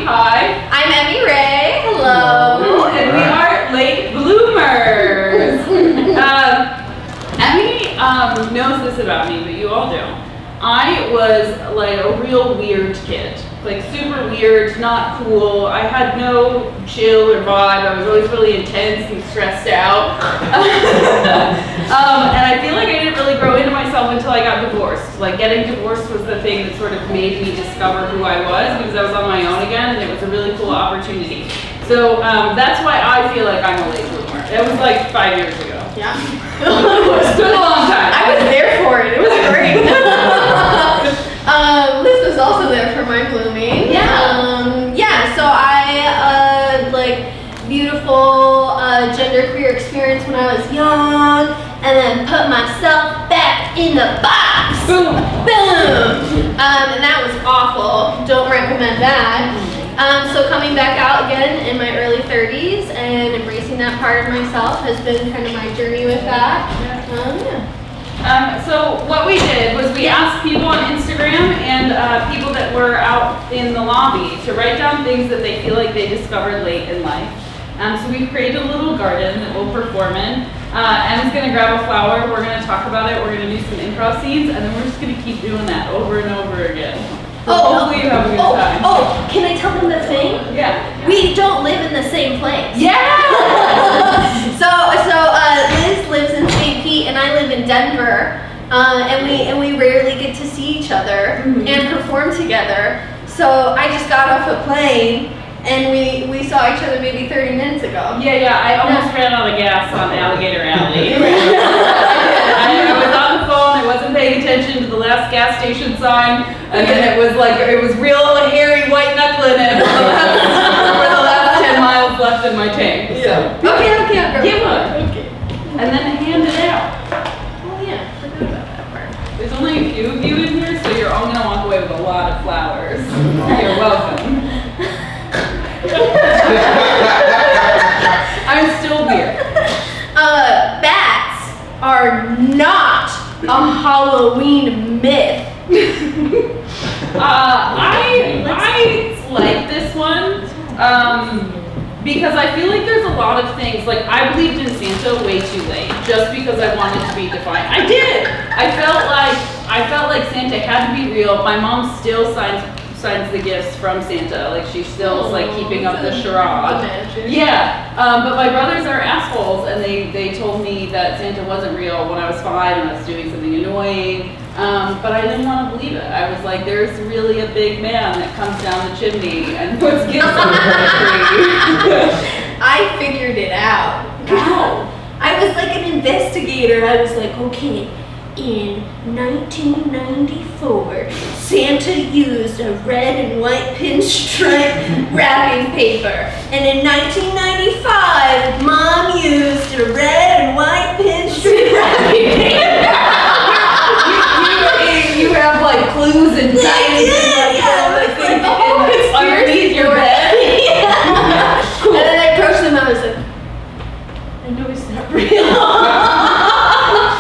Hi. I'm Emmy Ray. Hello. And we are late bloomers. Emmy knows this about me, but you all don't. I was like a real weird kid. Like super weird, not cool. I had no chill or vibe. I was always really intense and stressed out. And I feel like I didn't really grow into myself until I got divorced. Like getting divorced was the thing that sort of made me discover who I was, because I was on my own again, and it was a really cool opportunity. So that's why I feel like I'm a late bloomer. It was like 5 years ago. Yeah. It took a long time. I was there for it. It was great. Liz was also there for my blooming. Yeah. So I like beautiful genderqueer experience when I was young, and then put myself back in the box. Boom. Boom. And that was awful. Don't recommend that. So coming back out again in my early 30s and embracing that part of myself has been kind of my journey with that. So what we did was we asked people on Instagram and people that were out in the lobby to write down things that they feel like they discovered late in life. So we've created a little garden that we'll perform in. Emma's going to grab a flower, we're going to talk about it, we're going to do some improv scenes, and then we're just going to keep doing that over and over again. Hopefully you have a good time. Can I tell them the thing? Yeah. We don't live in the same place. Yeah! So Liz lives in St. Pete and I live in Denver, and we rarely get to see each other and perform together. So I just got off a plane and we saw each other maybe 30 minutes ago. Yeah, I almost ran out of gas on Alligator Alley. I was on the phone, I wasn't paying attention to the last gas station sign, and then it was real hairy white knuckling it for the last 10 miles left in my tank. Yeah. So. Okay, I'll grab Give one. one. Okay. And then hand it out. Oh yeah, forgot about that part. There's only a few of you in here, so you're all gonna walk away with a lot of flowers. You're welcome. I'm still here. Bats are not a Halloween myth. I like this one because I feel like there's a lot of things, like I believed in Santa way too late just because I wanted to be defiant. I did. I felt like Santa had to be real. My mom still signs the gifts from Santa. Like she still is like keeping up the charade. Imagine. Yeah, but my brothers are assholes, and they told me that Santa wasn't real when I was 5 and I was doing something annoying. But I didn't want to believe it. I was like, there's really a big man that comes down the chimney and puts gifts under the tree. I figured it out. How? I was like an investigator. I was like, okay, in 1994, Santa used a red and white pinstripe wrapping paper. And in 1995, Mom used a red and white pinstripe wrapping paper. You have like clues and signs underneath your bed. Yeah. Cool. And then I approached them and I was like, I know it's not real.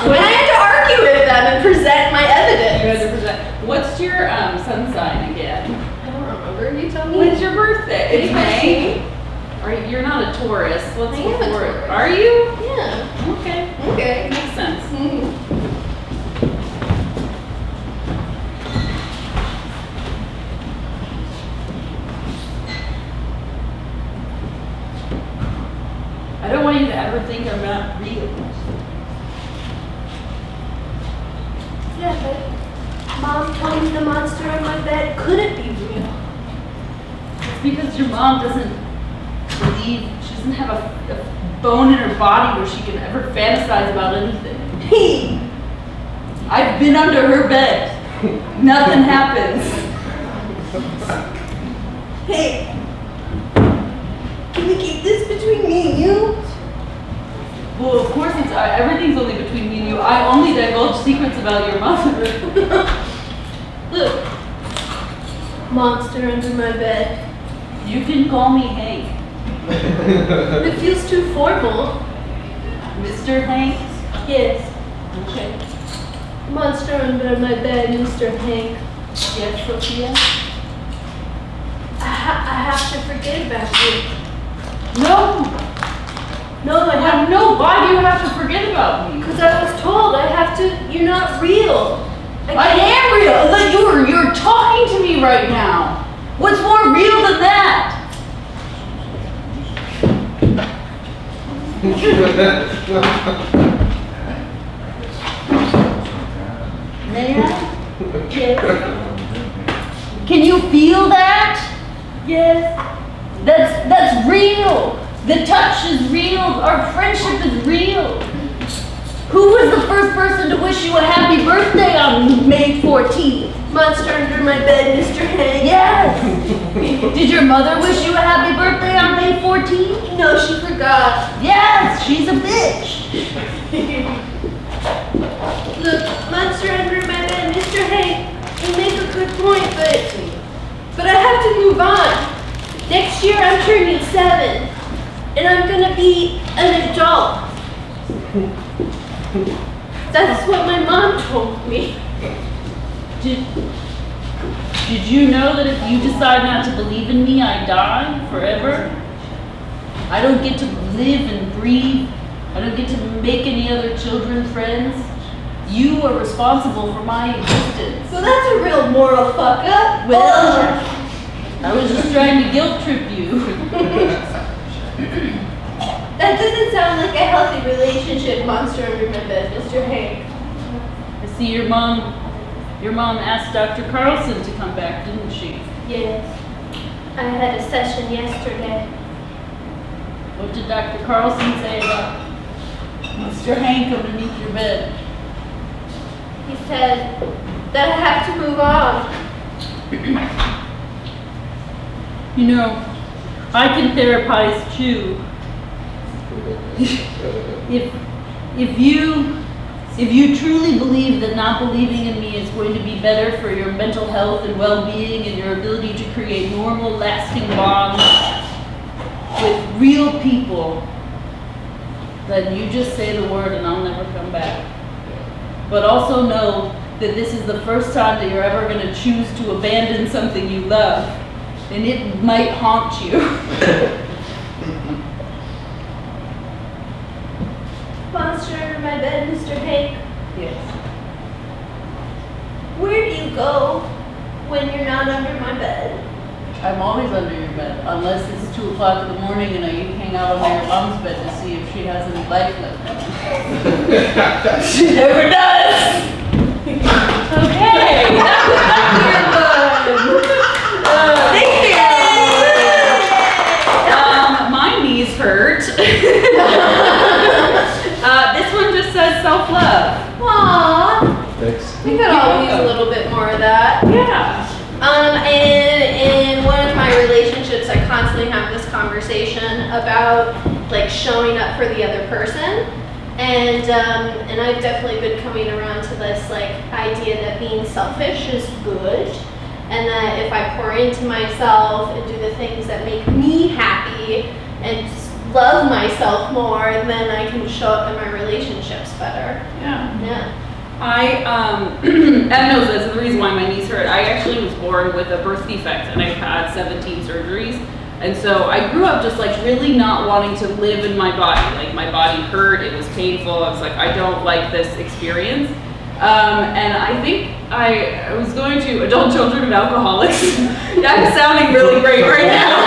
And I had to argue with them and present my evidence. You had to present. What's your sun sign again? I don't remember. You tell me. When's your birthday? It's May. You're not a Taurus. What's I am a before? Taurus. Are you? Yeah. Okay. Okay. Makes sense. I don't want you to ever think I'm not real. Yeah, but Mom told me the monster in my bed couldn't be real. It's because your mom doesn't believe, she doesn't have a bone in her body where she can ever fantasize about anything. Hey! I've been under her bed. Nothing happens. Hey! Can we keep this between me and you? Well, of course, everything's only between me and you. I only divulge secrets about your mother. Look. Monster under my bed. You can call me Hank. It feels too formal. Mr. Hank? Yes. Okay. Monster under my bed, Mr. Hank. Yes, Sophia? I I have to forget about you. No. No, I have No, why do you have to forget about me? Because I was told I have to, you're not real. I am real. Like you're talking to me right now. What's more real than that? Man, Yes. can you feel that? Yes. That's real. The touch is real. Our friendship is real. Who was the first person to wish you a happy birthday on May 14th? Monster under my bed, Mr. Hank. Yes. Did your mother wish you a happy birthday on May 14th? No, she forgot. Yes, she's a bitch. Look, monster under my bed, Mr. Hank. You make a good point, but I have to move on. Next year I'm turning 7, and I'm gonna be an adult. That's what my mom told me. Did you know that if you decide not to believe in me, I die forever? I don't get to live and breathe. I don't get to make any other children friends. You are responsible for my existence. So that's a real moral fuck up. Well, I was just trying to guilt trip you. That doesn't sound like a healthy relationship, monster under my bed, Mr. Hank. I see your mom asked Dr. Carlson to come back, didn't she? Yes. I had a session yesterday. What did Dr. Carlson say about Mr. Hank underneath your bed? He said that I have to move on. You know, I can therapize too. If you truly believe that not believing in me is going to be better for your mental health and well-being and your ability to create normal, lasting bonds with real people, then you just say the word and I'll never come back. But also know that this is the first time that you're ever going to choose to abandon something you love, and it might haunt you. Monster under my bed, Mr. Hank. Yes. Where do you go when you're not under my bed? I'm always under your bed, unless it's 2 o'clock in the morning and I hang out under your mom's bed to see if she has any life left. She never does! Okay, that was fun! My knees hurt. This one just says self-love. Aww. Thanks. We could all use a little bit more of that. Yeah. In one of my relationships, I constantly have this conversation about like showing up for the other person, and I've definitely been coming around to this like idea that being selfish is good, and that if I pour into myself and do the things that make me happy and love myself more, then I can show up in my relationships better. Yeah. Yeah. Ed knows this, and the reason why my knees hurt, I actually was born with a birth defect and I've had 17 surgeries. And so I grew up just like really not wanting to live in my body. Like my body hurt, it was painful. I was like, I don't like this experience. And I think I was going to adult children of alcoholics. I'm sounding really great right now.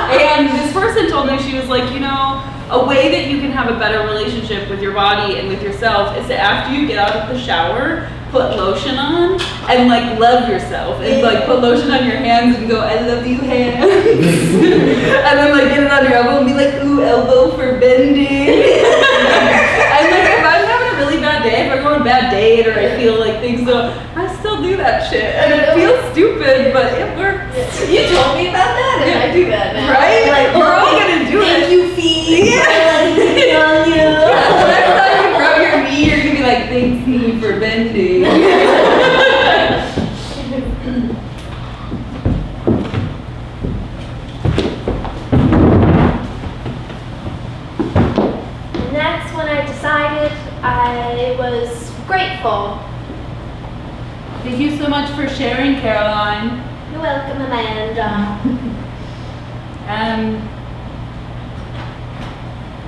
And this person told me, she was like, you know, a way that you can have a better relationship with your body and with yourself is to, after you get out of the shower, put lotion on and like love yourself and like put lotion on your hands and go, I love you hands. And then like get it on your elbow and be like, ooh, elbow for bending. And like if I'm having a really bad day, if I go on a bad date or I feel like things don't, I still do that shit. And it feels stupid, but it works. You told me about that, and I do that now. Right? Like, We're all gonna do thank it. you, feet. Yeah. On you. Next time you rub your knee, you're gonna be like, thanks knee for bending. And that's when I decided I was grateful. Thank you so much for sharing, Caroline. You're welcome, Amanda.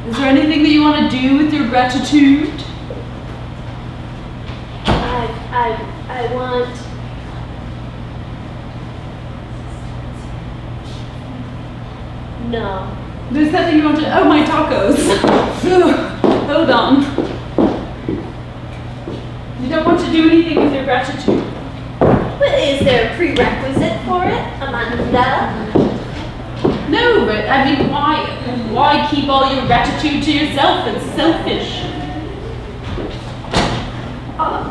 Is there anything that you want to do with your gratitude? I want. No. There's something you want to. Oh, my tacos. Hold on. You don't want to do anything with your gratitude. But is there a prerequisite for it, Amanda? No, but I mean, why keep all your gratitude to yourself? It's selfish.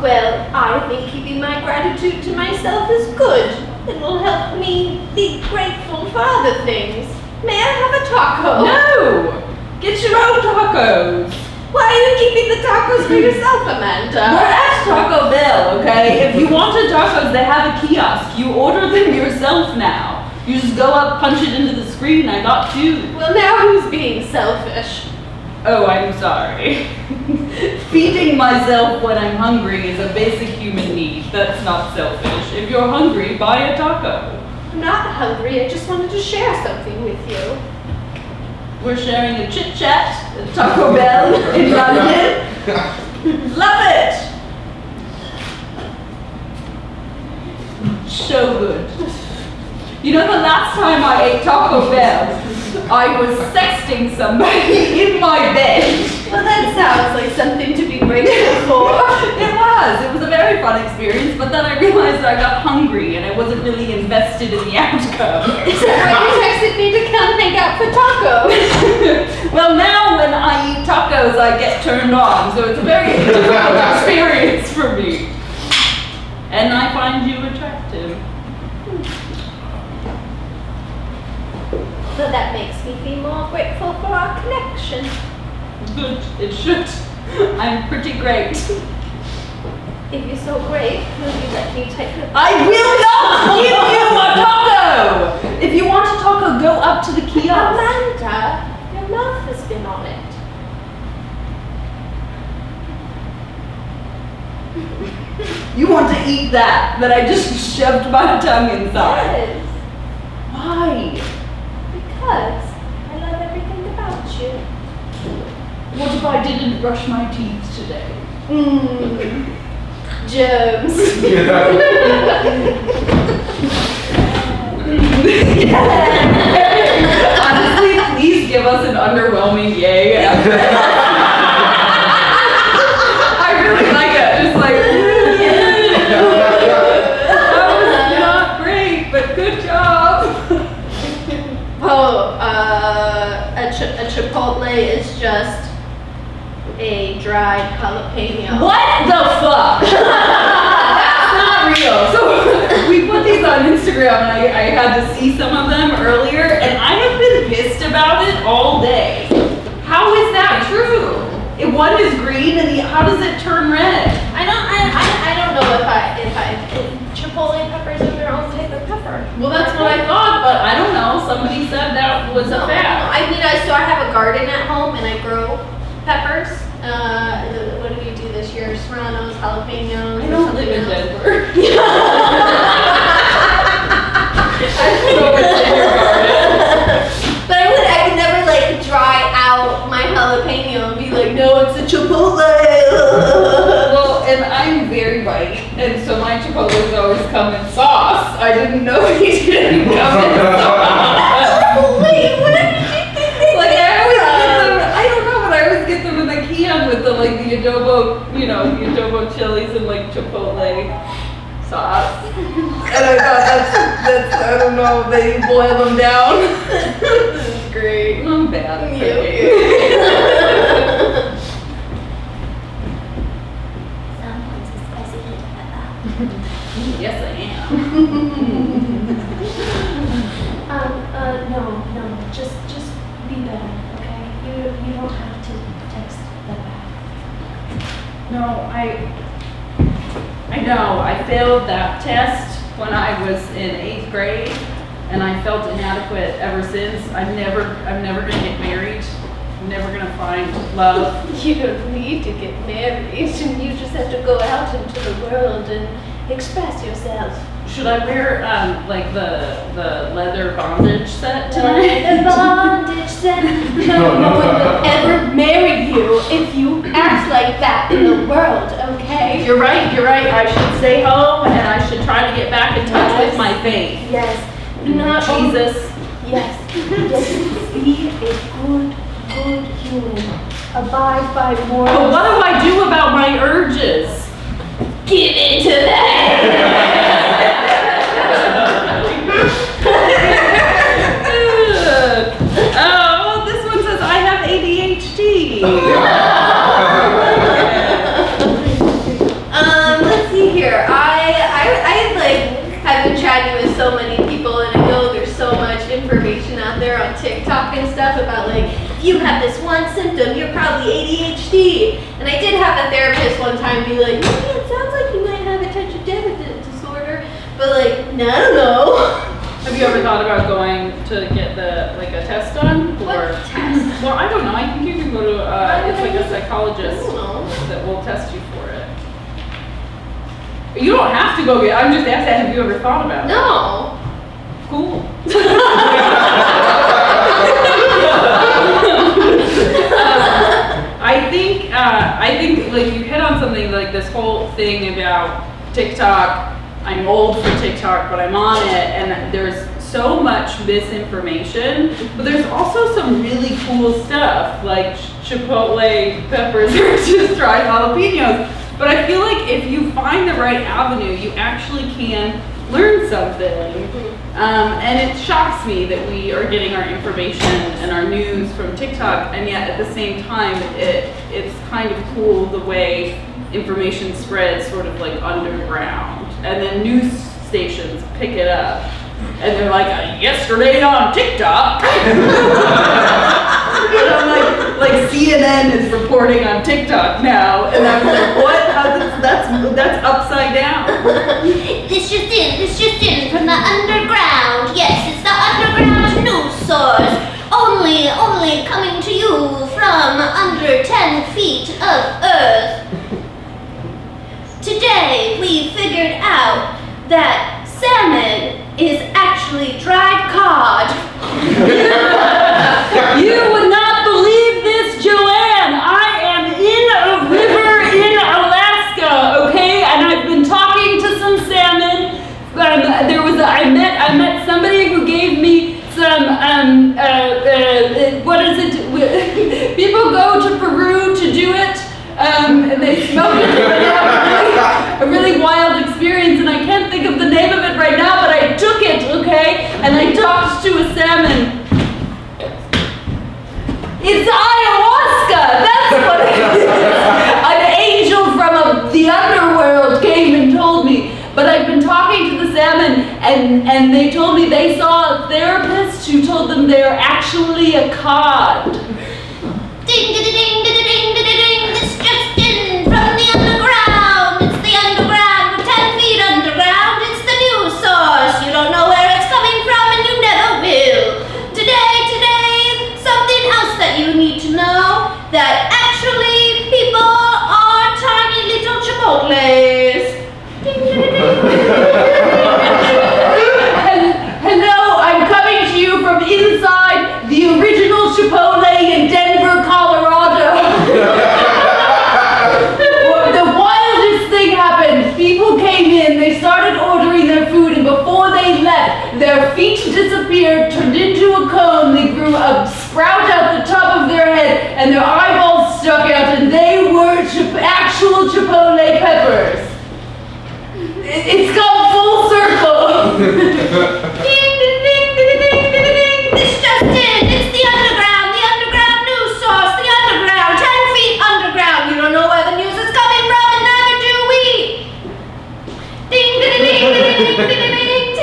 Well, I think keeping my gratitude to myself is good. It will help me be grateful for other things. May I have a taco? No! Get your own tacos. Why are you keeping the tacos for yourself, Amanda? We're at Taco Bell, okay? If you wanted tacos, they have a kiosk. You order them yourself now. You just go up, punch it into the screen. I got two. Well, now who's being selfish? Oh, I'm sorry. Feeding myself when I'm hungry is a basic human need. That's not selfish. If you're hungry, buy a taco. I'm not hungry. I just wanted to share something with you. We're sharing a chit chat at Taco Bell in London. Love it! So good. You know, the last time I ate Taco Bell, I was sexting somebody in my bed. Well, that sounds like something to be grateful for. It was a very fun experience, but then I realized I got hungry and I wasn't really invested in the outcome. So you texted me to come hang out for tacos. Well, now when I eat tacos, I get turned on, so it's a very difficult experience for me. And I find you attractive. So that makes me feel more grateful for our connection. Good, it should. I'm pretty great. If you're so great, will you let me take a... I will not give you a taco! If you want a taco, go up to the kiosk. Amanda, your mouth has been on it. You want to eat that I just shoved my tongue inside. Yes, Why? because I love everything about you. What if I didn't brush my teeth today? Germs. Honestly, please give us an underwhelming yay. I really like it. Just like, that was not great, but good job. Oh, a chipotle is just a dried jalapeno. What the fuck? That's not real. So we put these on Instagram and I had to see some of them earlier and I have been pissed about it all day. How is that true? If one is green and how does it turn red? I don't know if chipotle peppers are their own type of pepper. Well, that's what I thought, but I don't know. Somebody said that was a fact. I mean, so I have a garden at home and I grow peppers. What did we do this year? Serranos, jalapenos. I don't live in Denver. I don't know what's in your garden. But I would never like dry out my jalapeno and be like, no, it's a chipotle. Well, and I'm very white, and so my chipotles always come in sauce. I didn't know these didn't come in sauce. Wait, what did you think they Like did? I always get them. I don't know, but I always get them in the can with the adobo, the adobo chilies and chipotle sauce. And I thought that's I don't know. They boil them down. This is great. I'm bad at cooking. Someone's a spicy Yes, I am. No, just be better, okay? You don't have to text them back. No, I know. I failed that test when I was in 8th grade, and I felt inadequate ever since. I'm never gonna get married. I'm never gonna find love. You don't need to get married. You just have to go out into the world and express yourself. should I wear like the leather bondage set tonight? The bondage set. No one will ever marry you if you act like that in the world, okay? You're right. I should stay home and I should try to get back in touch with my faith. Yes. Not Jesus. Yes. Just be a good human. Abide by morals. But what do I do about my urges? Get into that! Oh, this one says I have ADHD. Let's see here. I like have been chatting with so many people, and I know there's so much information out there on TikTok and stuff about like, if you have this one symptom, you're probably ADHD. And I did have a therapist one time be like, yeah, it sounds like you might have attention deficit disorder, but like, no, I don't know. Have you ever thought about going to get a test done? What test? Well, I don't know. I think you can go to it's like a psychologist I don't know. that will test you for it. You don't have to go get. I'm just asking. Have you ever thought about it? No. Cool. I think like you hit on something like this whole thing about TikTok. I'm old for TikTok, but I'm on it, and there's so much misinformation, but there's also some really cool stuff like chipotle peppers or just dried jalapenos. But I feel like if you find the right avenue, you actually can learn something. And it shocks me that we are getting our information and our news from TikTok, and yet at the same time, it's kind of cool the way information spreads sort of like underground. And then news stations pick it up, and they're like, yesterday on TikTok. And I'm like CNN is reporting on TikTok now, and I'm like, what? That's upside down. This just in from the underground. Yes, it's the underground news source. Only coming to you from under 10 feet of earth. Today we figured out that salmon is actually dried cod. You would not believe this, Joanne. I am in a river in Alaska, okay? And I've been talking to some salmon. I met somebody who gave me some, what is it? People go to Peru to do it, and they smoke it, and they have a really wild experience, and I can't think of the name of it right now, but I took it, okay? And I talked to a salmon. It's ayahuasca! That's what it is! An angel from the underworld came and told me. But I've been talking to the salmon, and they told me they saw a therapist who told them they're actually a cod. Ding, ding, ding, ding, ding, ding, ding. This just in from the underground. It's the underground. We're 10 feet underground. It's the news source. You don't know where it's coming from, and you never will. Today, something else that you need to know, that actually people are tiny little chipotles. Hello, I'm coming to you from inside the original Chipotle in Denver, Colorado. The wildest thing happened. People came in, they started ordering their food, and before they left, their feet disappeared, turned into a cone, they grew a sprout out the top of their head, and their eyeballs stuck out, and they were actual Chipotle peppers. It's gone full circle. Ding, ding, ding, ding, ding, ding, ding. This just in. It's the underground news source, the underground, 10 feet underground. You don't know where the news is coming from, and neither do we. Ding, ding, ding, ding, ding, ding, ding, ding.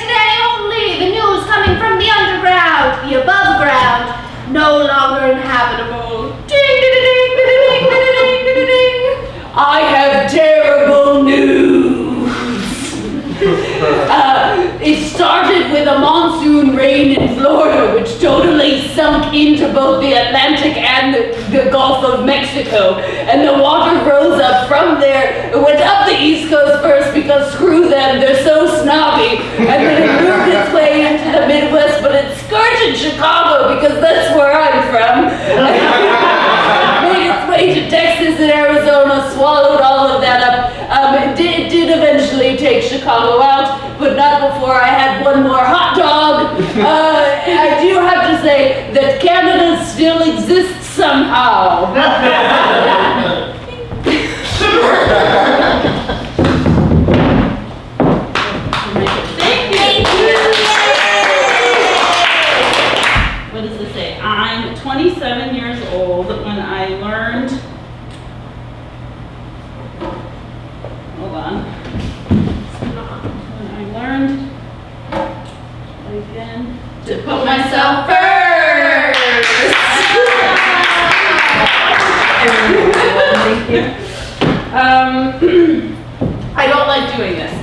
Today only. The news coming from the underground, the above ground, no longer inhabitable. Ding, ding, ding, ding, ding, ding, ding, ding, ding. I have terrible news. It started with a monsoon rain in Florida, which totally sunk into both the Atlantic and the Gulf of Mexico. And the water rose up from there there. It went up the East Coast first because screw them, they're so snobby. And then it moved its way into the Midwest, but it skirted Chicago because that's where I'm from. Made its way to Texas and Arizona, swallowed all of that up. It did eventually take Chicago out, but not before I had one more hot dog. I do have to say that Canada still exists somehow. Thank you. What does it say? I'm 27 years old when I learned. Hold on. When I learned again to put myself first. Thank you. I don't like doing this.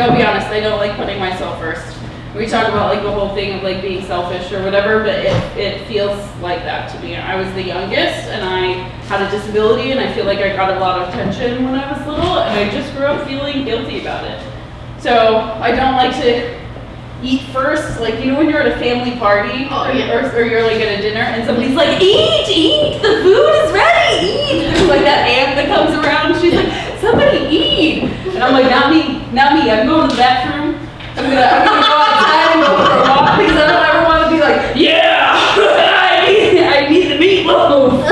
I'll be honest, I don't like putting myself first. We talk about like the whole thing of like being selfish or whatever, but it feels like that to me. I was the youngest and I had a disability and I feel like I got a lot of attention when I was little and I just grew up feeling guilty about it. So I don't like to eat first, like you know when you're at a family party or you're like at a dinner and somebody's like, eat, the food is ready, eat. There's like that aunt that comes around, she's like, somebody eat. And I'm like, not me, I'm going to the bathroom. I'm gonna go outside and go for a walk because I don't ever want to be like, yeah, I need the meatloaf.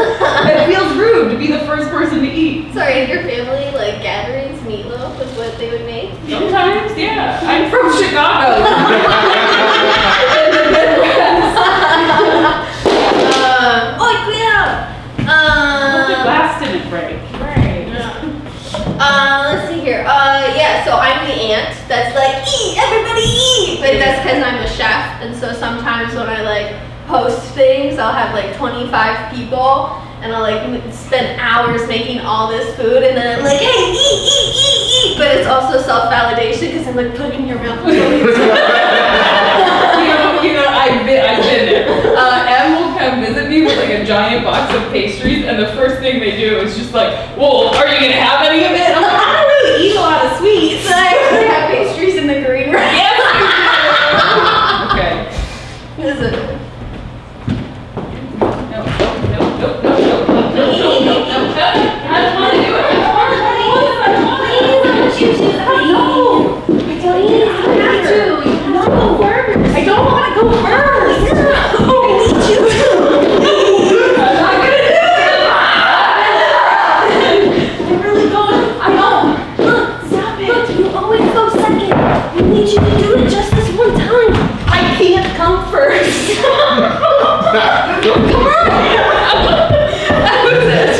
It feels rude to be the first person to eat. Sorry, in your family, like gatherings, meatloaf was what they would make? Sometimes, yeah. I'm from Chicago. In the Midwest. The glass didn't break. Right. Let's see here. Yeah, so I'm the aunt that's like, eat, everybody eat! But that's because I'm a chef, and so sometimes when I like host things, I'll have like 25 people, and I'll like spend hours making all this food, and then I'm like, hey, eat! But it's also self-validation because I'm like, put it in your mouth. I've been there. Em will come visit me with like a giant box of pastries, and the first thing they do is just like, well, are you gonna have any of it? And I'm like, I don't really eat a lot of sweets. I actually have pastries in the green room. Yes, okay. What is it? No. I don't want to do it. I don't want to. I don't want to go first. I need you to. I'm not gonna do it. I'm really going. I don't. Look, stop it. Look, you always go second. We need you to do it just this one time. I can't come first. Come on. That was it.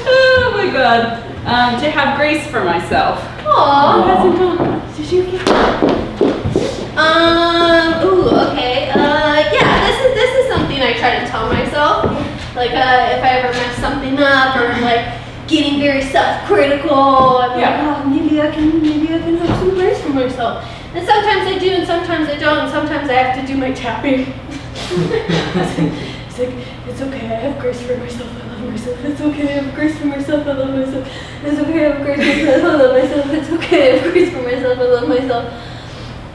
Oh my God. To have grace for myself. Aww. Did you get Okay. Yeah, this is something I try to tell myself. Like, if I ever mess something up or like getting very self-critical, I'm like, oh, maybe I can have some grace for myself. And sometimes I do, and sometimes I don't, and sometimes I have to do my tapping. It's like, it's okay, I have grace for myself, I love myself. It's okay, I have grace for myself, I love myself. It's okay, I have grace for myself, I love myself. It's okay, I have grace for myself, I love myself.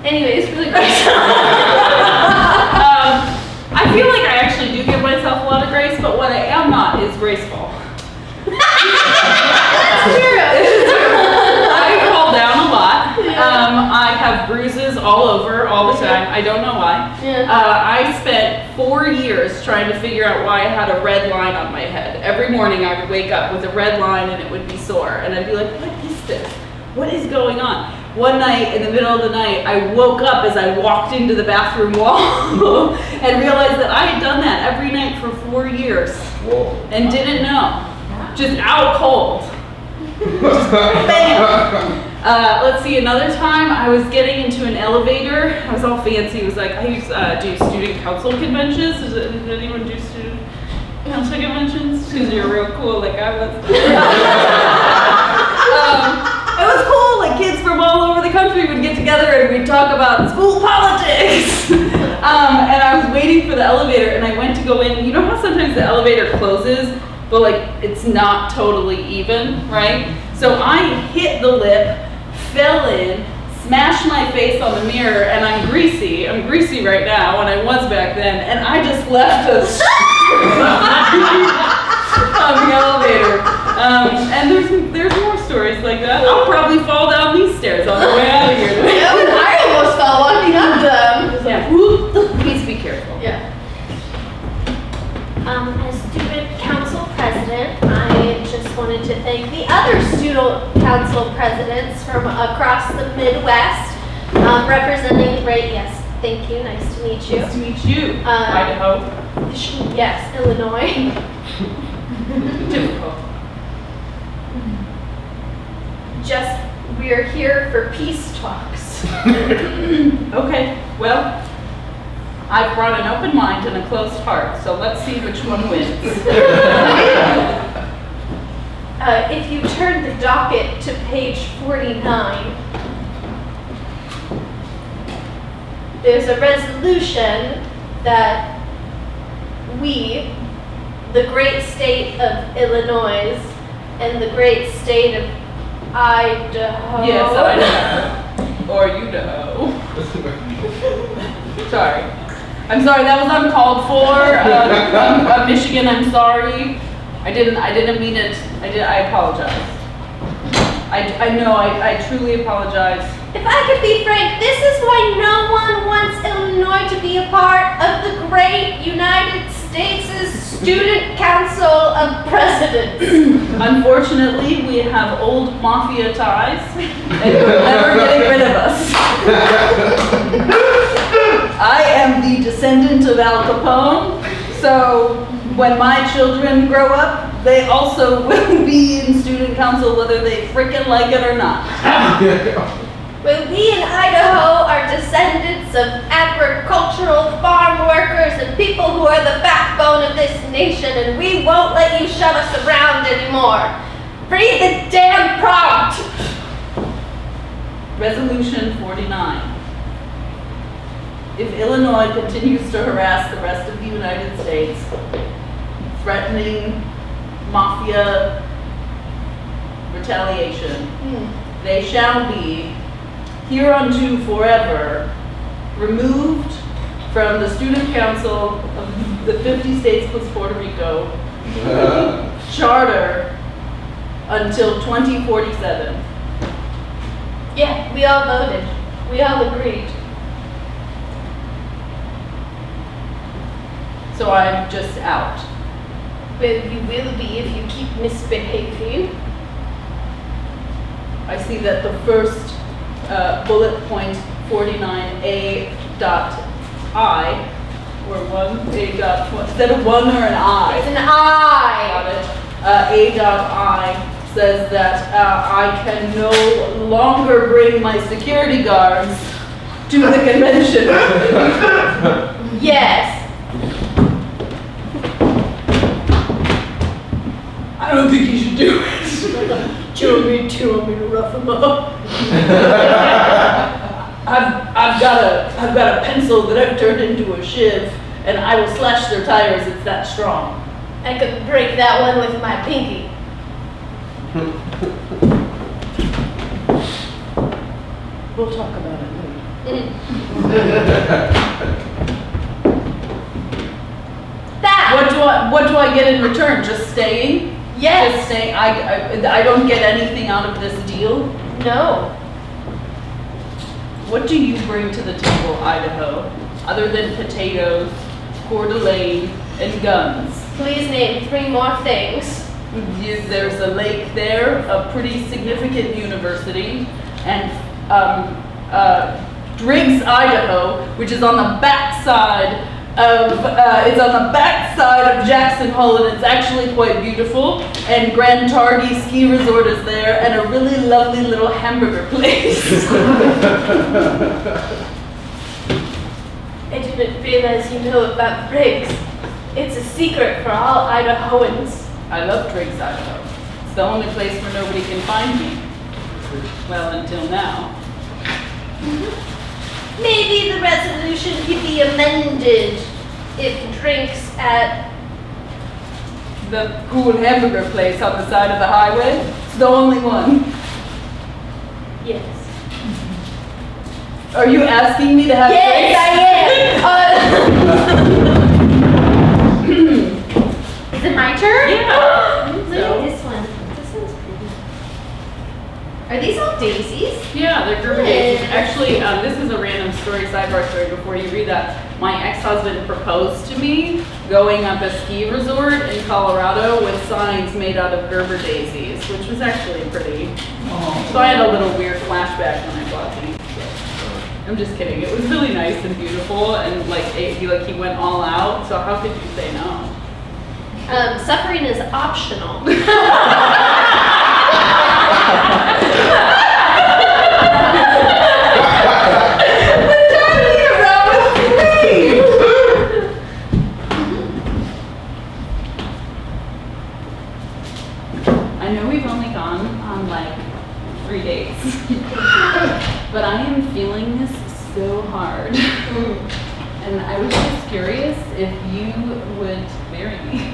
Anyway, it's really grace. I feel like I actually do give myself a lot of grace, but what I am not is graceful. That's true. I fall down a lot. I have bruises all over all the time. I don't know why. Yeah. I spent 4 years trying to figure out why I had a red line on my head. Every morning I would wake up with a red line and it would be sore. And I'd be like, what is this? What is going on? One night, in the middle of the night, I woke up as I walked into the bathroom wall and realized that I had done that every night for 4 years. Whoa. And didn't know. Just out cold. Bam. Let's see, another time I was getting into an elevator. I was all fancy. It was like, I used to do student council conventions. Does anyone do student council conventions? Because you're real cool like I was. It was cool, like kids from all over the country would get together and we'd talk about school politics. And I was waiting for the elevator and I went to go in. You know how sometimes the elevator closes but like it's not totally even, right? So I hit the lip, fell in, smashed my face on the mirror, and I'm greasy. I'm greasy right now, and I was back then, and I just left us on the elevator. And there's more stories like that. I'll probably fall down these stairs on the way out of here. Yeah, I almost fell walking up them. Yeah. Whoop. Please be careful. Yeah. As student council president, I just wanted to thank the other student council presidents from across the Midwest, representing, right, yes, thank you, nice to meet you. Nice to meet you, Idaho. Yes, Illinois. Typical. Just, we're here for peace talks. Okay, well, I've brought an open mind and a closed heart, so let's see which one wins. If you turn the docket to page 49, there's a resolution that we, the great state of Illinois and the great state of Idaho. Yes, Idaho. Or Idaho. Sorry. I'm sorry, that was uncalled for. Michigan, I'm sorry. I didn't mean it. I apologize. I know, I truly apologize. If I could be frank, this is why no one wants Illinois to be a part of the great United States' Student Council of Presidents. Unfortunately, we have old mafia ties, and you're never getting rid of us. I am the descendant of Al Capone, so when my children grow up, they also will be in student council whether they frickin' like it or not. Well, we in Idaho are descendants of agricultural farm workers and people who are the backbone of this nation, and we won't let you shove us around anymore. Read the damn prompt! Resolution 49. If Illinois continues to harass the rest of the United States, threatening mafia retaliation, they shall be hereunto forever removed from the student council of the 50 states plus Puerto Rico charter until 2047. Yeah, we all voted. We all agreed. So I'm just out. Well, you will be if you keep misbehaving. I see that the first bullet point 49A dot I, or 1A dot, instead of one or an I. It's an I. Got it. A dot I says that I can no longer bring my security guards to the convention. Yes. I don't think you should do it. Do you want me to rough him up? I've got a pencil that I've turned into a shiv, and I will slash their tires. It's that strong. I could break that one with my pinky. We'll talk about it later. That. What do I get in return? Just staying? Yes. Just staying. I don't get anything out of this deal. No. What do you bring to the table, Idaho, other than potatoes, Coeur d'Alene, and guns? Please name 3 more things. There's a lake there, a pretty significant university, and Driggs, Idaho, which is on the backside of Jackson Hole, and it's actually quite beautiful. And Grand Targhee Ski Resort is there, and a really lovely little hamburger place. I didn't realize you know about Briggs. It's a secret for all Idahoans. I love Driggs, Idaho. It's the only place where nobody can find me. Well, until now. Maybe the resolution could be amended if drinks at the cool hamburger place on the side of the highway. It's the only one. Yes. Are you asking me to have Yes, drinks? Is it my turn? Yeah. Look at this one. This one's pretty. Are these all daisies? Yeah, they're Gerber daisies. Actually, this is a random sidebar story before you read that. My ex-husband proposed to me going up a ski resort in Colorado with signs made out of Gerber daisies, which was actually pretty. So I had a little weird flashback when I bought these. I'm just kidding. It was really nice and beautiful, and he went all out. So how could you say no? Suffering is optional. I know we've only gone on 3 dates, but I am feeling this so hard. And I was just curious if you would marry me.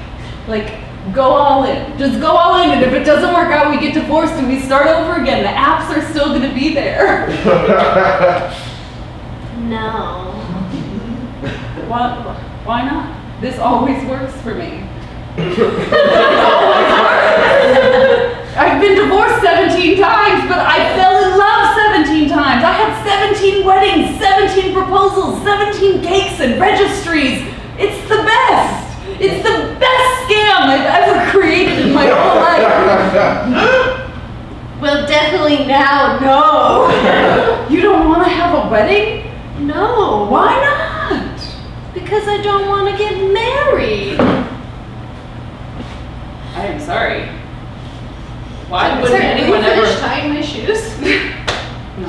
Go all in. Just go all in, and if it doesn't work out, we get divorced and we start over again. The apps are still gonna be there. No. Why not? This always works for me. I've been divorced 17 times, but I fell in love 17 times. I had 17 weddings, 17 proposals, 17 cakes and registries. It's the best. It's the best scam I've ever created in my whole life. Well, definitely now, no. You don't want to have a wedding? No. Why not? Because I don't want to get married. I am sorry. Why wouldn't anyone ever tying my shoes? No.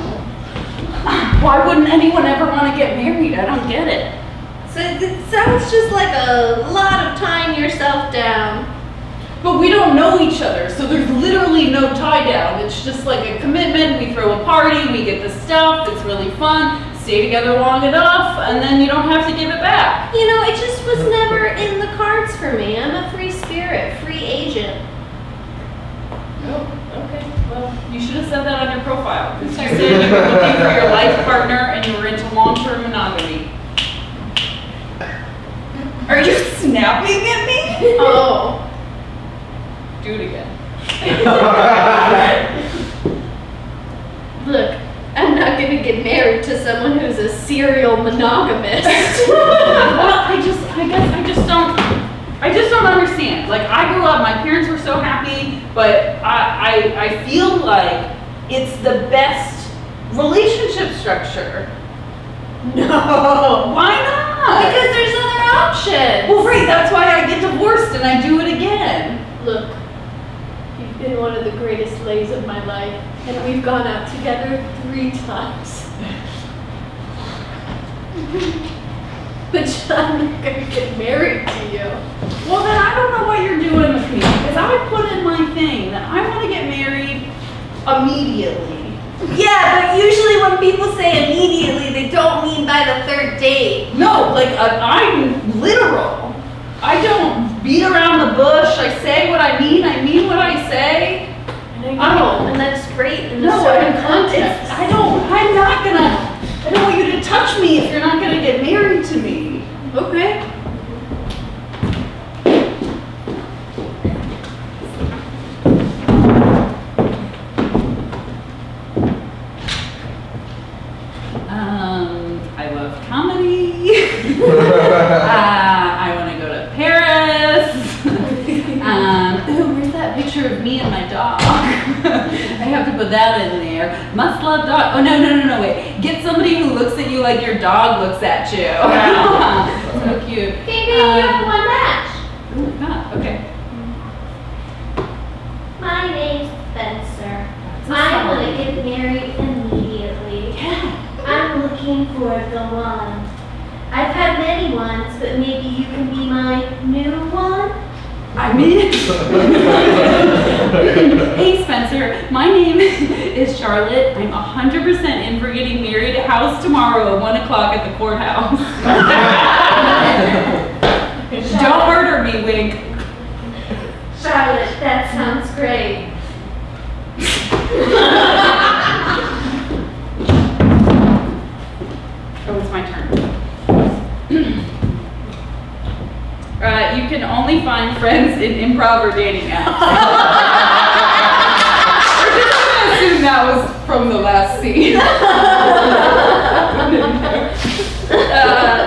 Why wouldn't anyone ever want to get married? I don't get it. So it sounds just like a lot of tying yourself down. But we don't know each other, so there's literally no tie down. It's just like a commitment. We throw a party, we get the stuff, it's really fun, stay together long enough, and then you don't have to give it back. You know, it just was never in the cards for me. I'm a free spirit, free agent. Oh, okay. Well, you should have said that on your profile. Because you said you were looking for your life partner and you were into long-term monogamy. Are you snapping at me? Oh. Do it again. Look, I'm not gonna get married to someone who's a serial monogamist. Well, I just don't understand. I grew up, my parents were so happy, but I feel like it's the best relationship structure. No. Why not? Because there's other options. Well, right, that's why I get divorced and I do it again. Look, you've been one of the greatest lays of my life, and we've gone out together 3 times. But I'm not gonna get married to you. Well, then I don't know what you're doing with me, because I put in my thing that I want to get married immediately. Yeah, but usually when people say immediately, they don't mean by the 3rd date. No, I'm literal. I don't beat around the bush. I say what I mean what I say. And that's great in a No, certain context. I don't want you to touch me if you're not gonna get married to me. Okay. I love comedy. I want to go to Paris. Where's that picture of me and my dog? I have to put that in there. Must love dog. Oh, no, wait. Get somebody who looks at you like your dog looks at you. So cute. Maybe you have one match. Oh my God, okay. My name's Spencer. That's a I solid want to name. get married immediately. I'm looking for the one. I've had many ones, but maybe you can be my new one? I mean, hey Spencer, my name is Charlotte. I'm 100% in for getting married at house tomorrow at 1 o'clock at the courthouse. Don't murder me, wink. Charlotte, that sounds great. Oh, it's my turn. You can only find friends in improv or dating apps. We're just gonna assume that was from the last scene.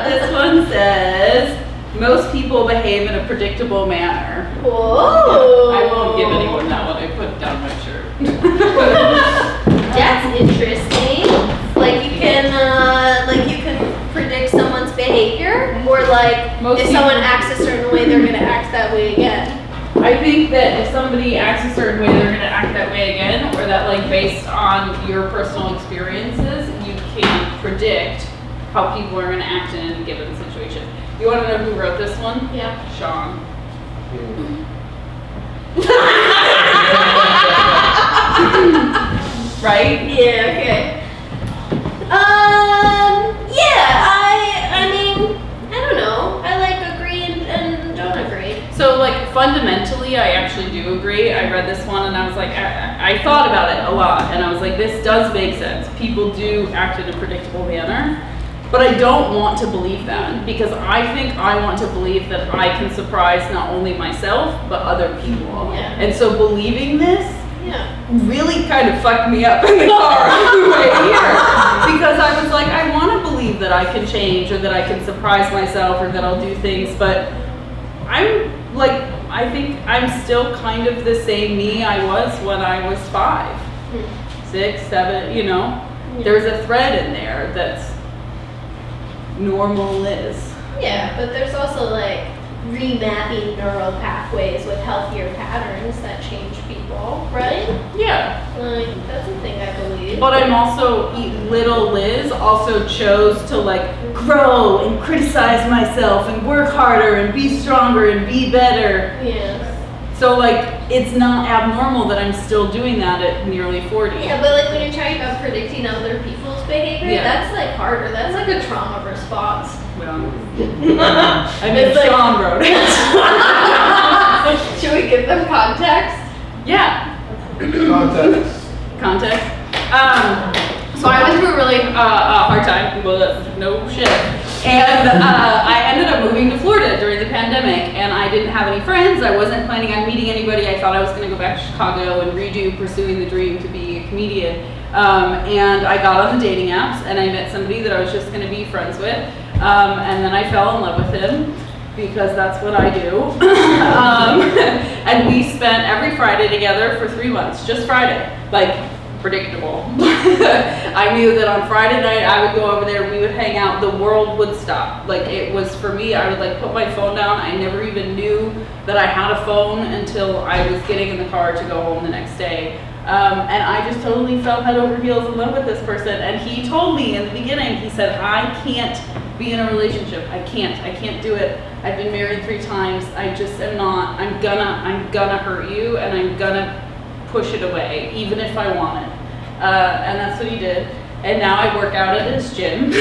This one says, most people behave in a predictable manner. Whoa. I won't give anyone that one. I put it down my shirt. That's interesting. Like you can predict someone's behavior, or like Most if people- someone acts a certain way, they're gonna act that way again. I think that if somebody acts a certain way, they're gonna act that way again, or that like based on your personal experiences, you can predict how people are gonna act in a given situation. You wanna know who wrote this one? Yeah. Sean. Right? Yeah. Okay. Yeah. I mean, I don't know. I like agree and don't agree. So like fundamentally, I actually do agree. I read this one and I was like, I thought about it a lot and I was like, this does make sense. People do act in a predictable manner, but I don't want to believe that because I think I want to believe that I can surprise not only myself, but other people. Yeah. And so believing this Yeah. really kind of fucked me up in the car on the way here because I was like, I want to believe that I can change or that I can surprise myself or that I'll do things, but I'm like, I think I'm still kind of the same me I was when I was 5, 6, 7, you know, there's a thread in there that's normal Liz. Yeah, but there's also like remapping neural pathways with healthier patterns that change people, right? Yeah. Like that's a thing I believe. But I'm also, little Liz also chose to like grow and criticize myself and work harder and be stronger and be better. Yeah. So like, it's not abnormal that I'm still doing that at nearly 40. Yeah, but like when you're talking about predicting other people's behavior, Yeah. that's like harder. That's like a trauma response. Well, I mean, It's like- Sean wrote it. Should we give them context? Yeah. Context. Context. So I went through a really hard time, well, no shit. And I ended up moving to Florida during the pandemic and I didn't have any friends. I wasn't planning on meeting anybody. I thought I was gonna go back to Chicago and redo Pursuing the Dream to be a comedian. And I got on the dating apps and I met somebody that I was just gonna be friends with. And then I fell in love with him because that's what I do. And we spent every Friday together for 3 months, just Friday, like predictable. I knew that on Friday night I would go over there, we would hang out, the world would stop. Like it was for me, I would like put my phone down. I never even knew that I had a phone until I was getting in the car to go home the next day. And I just totally fell head over heels in love with this person. And he told me in the beginning, he said, I can't be in a relationship. I can't do it. I've been married 3 times. I just am not, I'm gonna hurt you and I'm gonna push it away, even if I want it. And that's what he did. And now I work out at his gym.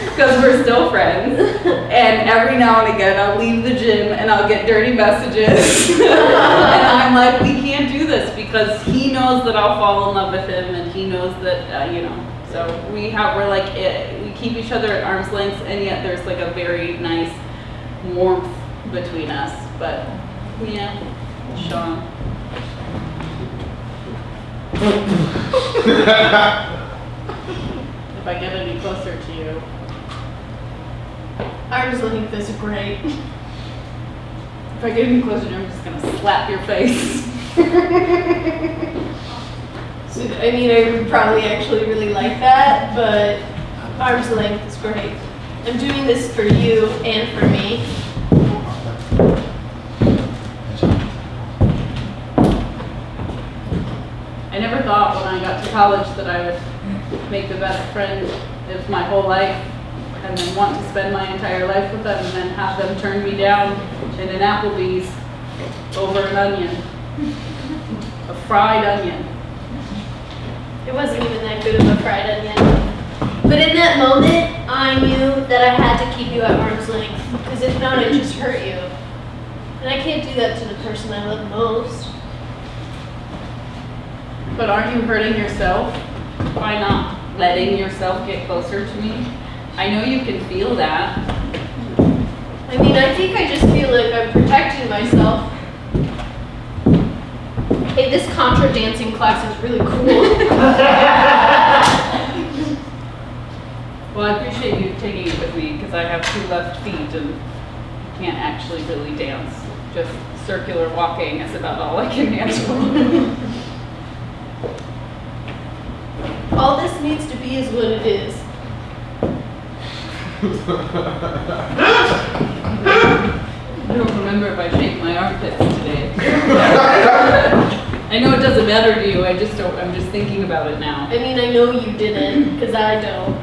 Because we're still friends. And every now and again I'll leave the gym and I'll get dirty messages. And I'm like, we can't do this because he knows that I'll fall in love with him and he knows that, you know. So we're like, we keep each other at arm's length and yet there's like a very nice warmth between us. But yeah, Sean. If I get any closer to you. Arm's length is great. If I get any closer to you, I'm just gonna slap your face. So, I mean, I would probably actually really like that, but arm's length is great. I'm doing this for you and for me. I never thought when I got to college that I would make the best friend of my whole life and then want to spend my entire life with them and then have them turn me down in an Applebee's over an onion. A fried onion. It wasn't even that good of a fried onion. But in that moment, I knew that I had to keep you at arm's length, because if not, it just hurt you. And I can't do that to the person I love most. But aren't you hurting yourself by not letting yourself get closer to me? I know you can feel that. I mean, I think I just feel like I'm protecting myself. Hey, this contra dancing class is really cool. Well, I appreciate you taking it with me because I have 2 left feet and can't actually really dance. Just circular walking is about all I can handle. All this needs to be is what it is. I don't remember if I shaped my armpits today. I know it doesn't matter to you, I'm just thinking about it now. I mean, I know you didn't, because I don't.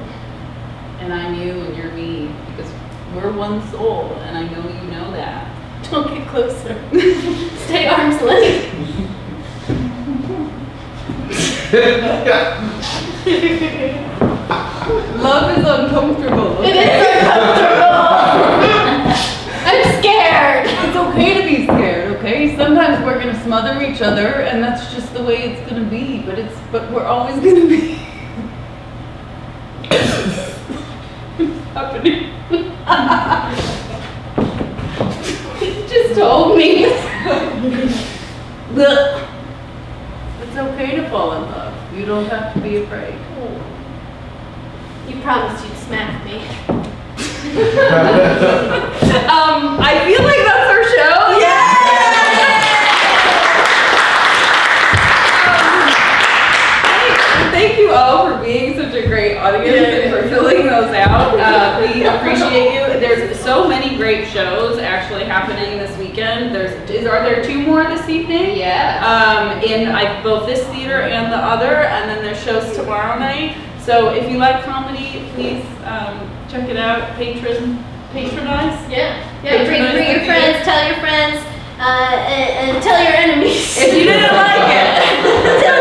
And I'm you and you're me because we're one soul and I know you know that. Don't get closer. Stay arm's length. Love is uncomfortable. It is uncomfortable. I'm scared. It's okay to be scared, okay? Sometimes we're gonna smother each other and that's just the way it's gonna be, but we're always gonna be. What's happening? Just told me. It's okay to fall in love. You don't have to be afraid. You promised you'd smack me. I feel like that's our show. Thank you all for being such a great audience and for filling those out. We appreciate you. There's so many great shows actually happening this weekend. Are there 2 more this evening? Yeah. In both this theater and the other, and then there's shows tomorrow night. So if you like comedy, please check it out. Patronize. Yeah. Patronize Bring the your theater. friends, tell your friends, and tell your enemies. If you didn't like it. Tell